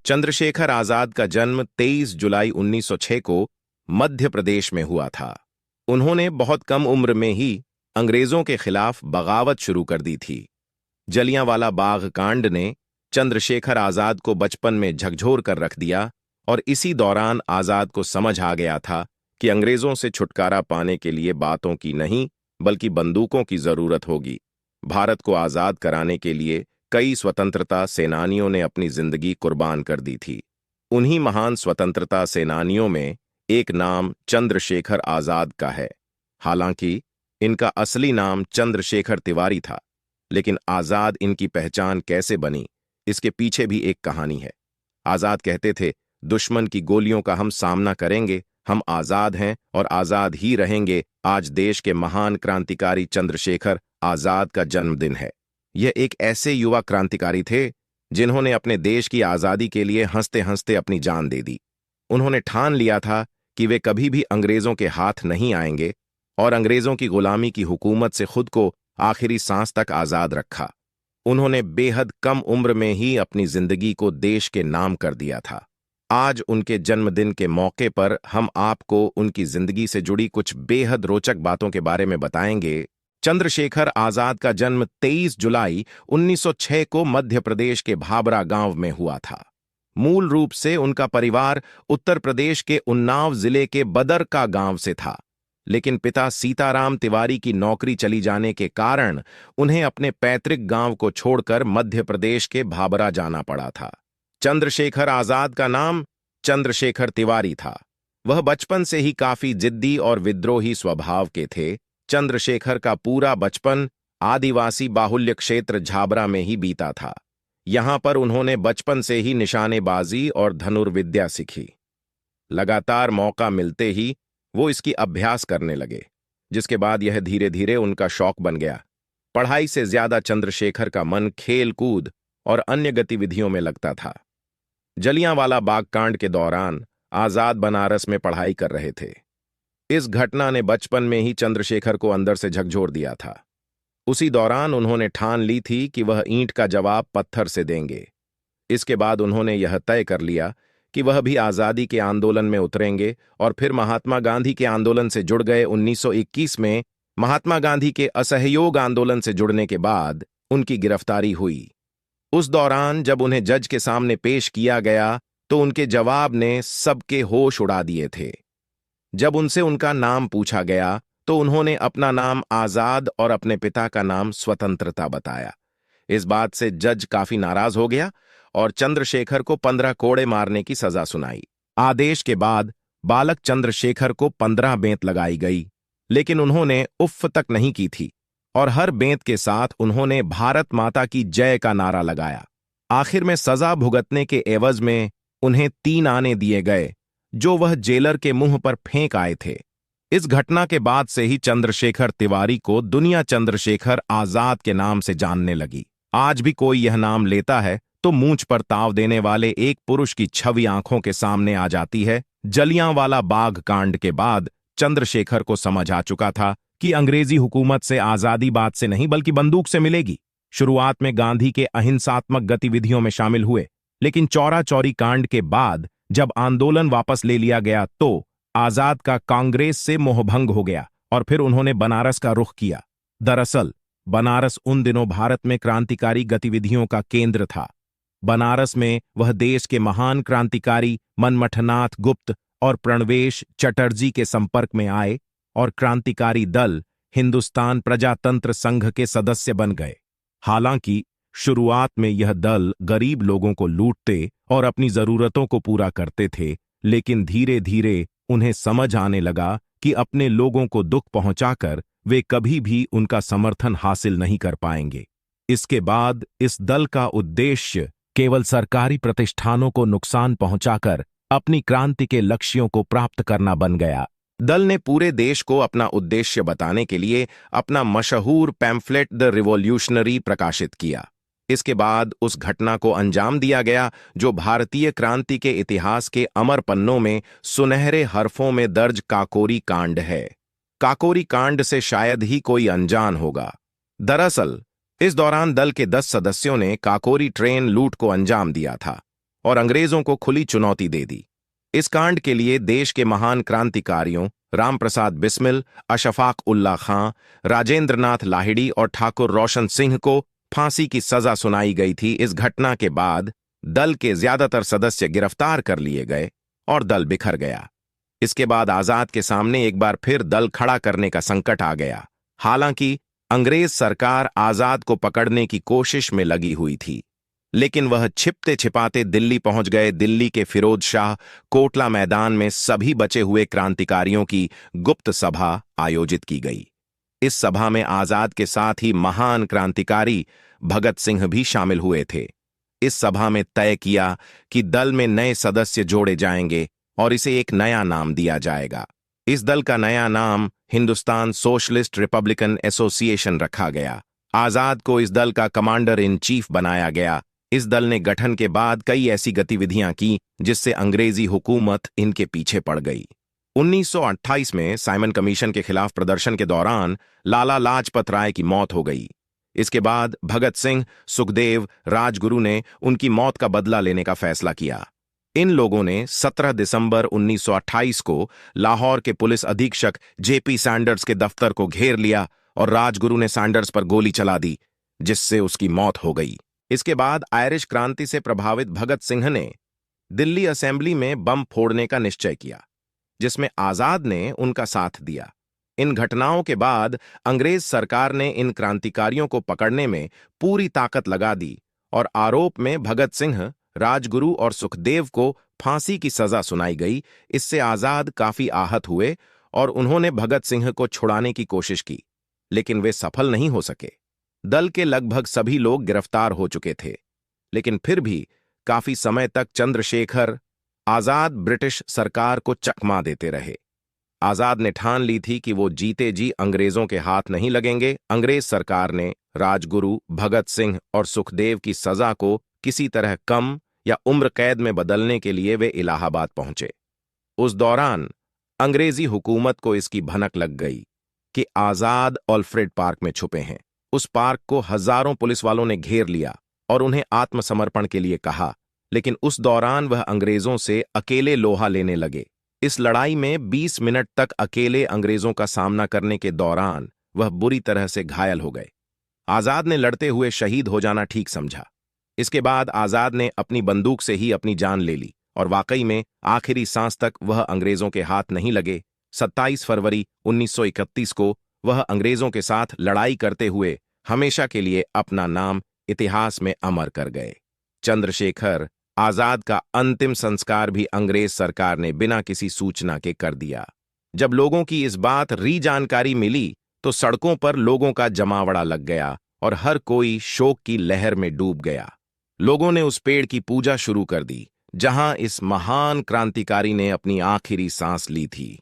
चंद्रशेखर आजाद का जन्म 23 जुलाई 1906 को मध्य प्रदेश में हुआ था। उन्होंने बहुत कम उम्र में ही अंग्रेजों के खिलाफ बगावत शुरू कर दी थी। जलियांवाला बाग कांड ने चंद्रशेखर आजाद को बचपन में झकझोर कर रख दिया और इसी दौरान आजाद को समझ आ गया था कि अंग्रेजों से छुटकारा पाने के लिए बातों की नहीं बल्कि बंदूकों की जरूरत होगी। भारत को आजाद कराने के लिए कई स्वतंत्रता सेनानियों ने अपनी जिंदगी कुर्बान कर दी थी। उन्हीं महान स्वतंत्रता सेनानियों में एक नाम चंद्रशेखर आजाद का है। हालांकि इनका असली नाम चंद्रशेखर तिवारी था, लेकिन आजाद इनकी पहचान कैसे बनी, इसके पीछे भी एक कहानी है। आजाद कहते थे, दुश्मन की गोलियों का हम सामना करेंगे, हम आजाद हैं और आजाद ही रहेंगे। आज देश के महान क्रांतिकारी चंद्रशेखर आजाद का जन्मदिन है। यह एक ऐसे युवा क्रांतिकारी थे जिन्होंने अपने देश की आजादी के लिए हंसते हंसते अपनी जान दे दी। उन्होंने ठान लिया था कि वे कभी भी अंग्रेजों के हाथ नहीं आएंगे और अंग्रेजों की गुलामी की हुकूमत से खुद को आखिरी सांस तक आजाद रखा। उन्होंने बेहद कम उम्र में ही अपनी जिंदगी को देश के नाम कर दिया था। आज उनके जन्मदिन के मौके पर हम आपको उनकी जिंदगी से जुड़ी कुछ बेहद रोचक बातों के बारे में बताएंगे। चंद्रशेखर आजाद का जन्म 23 जुलाई 1906 को मध्य प्रदेश के भाबरा गांव में हुआ था। मूल रूप से उनका परिवार उत्तर प्रदेश के उन्नाव जिले के बदरका गांव से था, लेकिन पिता सीताराम तिवारी की नौकरी चली जाने के कारण उन्हें अपने पैतृक गांव को छोड़कर मध्य प्रदेश के भाबरा जाना पड़ा था। चंद्रशेखर आजाद का नाम चंद्रशेखर तिवारी था। वह बचपन से ही काफी जिद्दी और विद्रोही स्वभाव के थे। चंद्रशेखर का पूरा बचपन आदिवासी बाहुल्य क्षेत्र झाबरा में ही बीता था। यहां पर उन्होंने बचपन से ही निशानेबाजी और धनुर्विद्या सीखी। लगातार मौका मिलते ही वो इसकी अभ्यास करने लगे, जिसके बाद यह धीरे धीरे उनका शौक बन गया। पढ़ाई से ज्यादा चंद्रशेखर का मन खेल कूद और अन्य गतिविधियों में लगता था। जलियांवाला बाग कांड के दौरान आजाद बनारस में पढ़ाई कर रहे थे। इस घटना ने बचपन में ही चंद्रशेखर को अंदर से झकझोर दिया था। उसी दौरान उन्होंने ठान ली थी कि वह ईंट का जवाब पत्थर से देंगे। इसके बाद उन्होंने यह तय कर लिया कि वह भी आजादी के आंदोलन में उतरेंगे और फिर महात्मा गांधी के आंदोलन से जुड़ गए। 1921 में महात्मा गांधी के असहयोग आंदोलन से जुड़ने के बाद उनकी गिरफ्तारी हुई। उस दौरान जब उन्हें जज के सामने पेश किया गया तो उनके जवाब ने सबके होश उड़ा दिए थे। जब उनसे उनका नाम पूछा गया तो उन्होंने अपना नाम आजाद और अपने पिता का नाम स्वतंत्रता बताया। इस बात से जज काफी नाराज हो गया और चंद्रशेखर को 15 कोड़े मारने की सजा सुनाई। आदेश के बाद बालक चंद्रशेखर को 15 बेंत लगाई गई, लेकिन उन्होंने उफ़ तक नहीं की थी और हर बेंत के साथ उन्होंने भारत माता की जय का नारा लगाया। आखिर में सजा भुगतने के एवज में उन्हें 3 आने दिए गए, जो वह जेलर के मुंह पर फेंक आए थे। इस घटना के बाद से ही चंद्रशेखर तिवारी को दुनिया चंद्रशेखर आजाद के नाम से जानने लगी। आज भी कोई यह नाम लेता है तो मूंछ पर ताव देने वाले एक पुरुष की छवि आंखों के सामने आ जाती है। जलियांवाला बाग कांड के बाद चंद्रशेखर को समझ आ चुका था कि अंग्रेजी हुकूमत से आजादी बात से नहीं बल्कि बंदूक से मिलेगी। शुरुआत में गांधी के अहिंसात्मक गतिविधियों में शामिल हुए, लेकिन चौरा चौरी कांड के बाद जब आंदोलन वापस ले लिया गया तो आजाद का कांग्रेस से मोहभंग हो गया और फिर उन्होंने बनारस का रुख किया। दरअसल बनारस उन दिनों भारत में क्रांतिकारी गतिविधियों का केंद्र था। बनारस में वह देश के महान क्रांतिकारी मनमथनाथ गुप्त और प्रणवेश चटर्जी के संपर्क में आए और क्रांतिकारी दल हिंदुस्तान प्रजातंत्र संघ के सदस्य बन गए। हालांकि शुरुआत में यह दल गरीब लोगों को लूटते और अपनी जरूरतों को पूरा करते थे, लेकिन धीरे धीरे उन्हें समझ आने लगा कि अपने लोगों को दुख पहुंचाकर वे कभी भी उनका समर्थन हासिल नहीं कर पाएंगे। इसके बाद इस दल का उद्देश्य केवल सरकारी प्रतिष्ठानों को नुकसान पहुंचाकर अपनी क्रांति के लक्ष्यों को प्राप्त करना बन गया। दल ने पूरे देश को अपना उद्देश्य बताने के लिए अपना मशहूर पैम्फलेट द रिवॉल्यूशनरी प्रकाशित किया। इसके बाद उस घटना को अंजाम दिया गया जो भारतीय क्रांति के इतिहास के अमर पन्नों में सुनहरे हरफों में दर्ज काकोरी कांड है। काकोरी कांड से शायद ही कोई अनजान होगा। दरअसल इस दौरान दल के 10 सदस्यों ने काकोरी ट्रेन लूट को अंजाम दिया था और अंग्रेजों को खुली चुनौती दे दी। इस कांड के लिए देश के महान क्रांतिकारियों राम प्रसाद बिस्मिल, अशफाक उल्ला खां, राजेंद्र नाथ लाहिड़ी और ठाकुर रोशन सिंह को फांसी की सजा सुनाई गई थी। इस घटना के बाद दल के ज्यादातर सदस्य गिरफ्तार कर लिए गए और दल बिखर गया। इसके बाद आजाद के सामने एक बार फिर दल खड़ा करने का संकट आ गया। हालांकि अंग्रेज सरकार आजाद को पकड़ने की कोशिश में लगी हुई थी, लेकिन वह छिपते छिपाते दिल्ली पहुंच गए। दिल्ली के फिरोज शाह कोटला मैदान में सभी बचे हुए क्रांतिकारियों की गुप्त सभा आयोजित की गई। इस सभा में आजाद के साथ ही महान क्रांतिकारी भगत सिंह भी शामिल हुए थे। इस सभा में तय किया कि दल में नए सदस्य जोड़े जाएंगे और इसे एक नया नाम दिया जाएगा। इस दल का नया नाम हिंदुस्तान सोशलिस्ट रिपब्लिकन एसोसिएशन रखा गया। आजाद को इस दल का कमांडर इन चीफ बनाया गया। इस दल ने गठन के बाद कई ऐसी गतिविधियां की जिससे अंग्रेजी हुकूमत इनके पीछे पड़ गई। 1928 में साइमन कमीशन के खिलाफ प्रदर्शन के दौरान लाला लाजपत राय की मौत हो गई। इसके बाद भगत सिंह, सुखदेव, राजगुरु ने उनकी मौत का बदला लेने का फैसला किया। इन लोगों ने 17 दिसंबर 1928 को लाहौर के पुलिस अधीक्षक जेपी सैंडर्स के दफ्तर को घेर लिया और राजगुरु ने सैंडर्स पर गोली चला दी, जिससे उसकी मौत हो गई। इसके बाद आयरिश क्रांति से प्रभावित भगत सिंह ने दिल्ली असेंबली में बम फोड़ने का निश्चय किया, जिसमें आजाद ने उनका साथ दिया। इन घटनाओं के बाद अंग्रेज सरकार ने इन क्रांतिकारियों को पकड़ने में पूरी ताकत लगा दी और आरोप में भगत सिंह, राजगुरु और सुखदेव को फांसी की सजा सुनाई गई। इससे आजाद काफी आहत हुए और उन्होंने भगत सिंह को छुड़ाने की कोशिश की, लेकिन वे सफल नहीं हो सके। दल के लगभग सभी लोग गिरफ्तार हो चुके थे, लेकिन फिर भी काफी समय तक चंद्रशेखर आजाद ब्रिटिश सरकार को चकमा देते रहे। आजाद ने ठान ली थी कि वो जीते जी अंग्रेजों के हाथ नहीं लगेंगे। अंग्रेज सरकार ने राजगुरु, भगत सिंह और सुखदेव की सजा को किसी तरह कम या उम्र कैद में बदलने के लिए वे इलाहाबाद पहुंचे। उस दौरान अंग्रेजी हुकूमत को इसकी भनक लग गई कि आजाद ऑल्फ्रेड पार्क में छुपे हैं। उस पार्क को हजारों पुलिस वालों ने घेर लिया और उन्हें आत्मसमर्पण के लिए कहा, लेकिन उस दौरान वह अंग्रेजों से अकेले लोहा लेने लगे। इस लड़ाई में 20 मिनट तक अकेले अंग्रेजों का सामना करने के दौरान वह बुरी तरह से घायल हो गए। आजाद ने लड़ते हुए शहीद हो जाना ठीक समझा। इसके बाद आजाद ने अपनी बंदूक से ही अपनी जान ले ली और वाकई में आखिरी सांस तक वह अंग्रेजों के हाथ नहीं लगे। 27 फरवरी 1931 को वह अंग्रेजों के साथ लड़ाई करते हुए हमेशा के लिए अपना नाम इतिहास में अमर कर गए। चंद्रशेखर आजाद का अंतिम संस्कार भी अंग्रेज सरकार ने बिना किसी सूचना के कर दिया। जब लोगों की इस बात री जानकारी मिली तो सड़कों पर लोगों का जमावड़ा लग गया और हर कोई शोक की लहर में डूब गया। लोगों ने उस पेड़ की पूजा शुरू कर दी जहां इस महान क्रांतिकारी ने अपनी आखिरी सांस ली थी।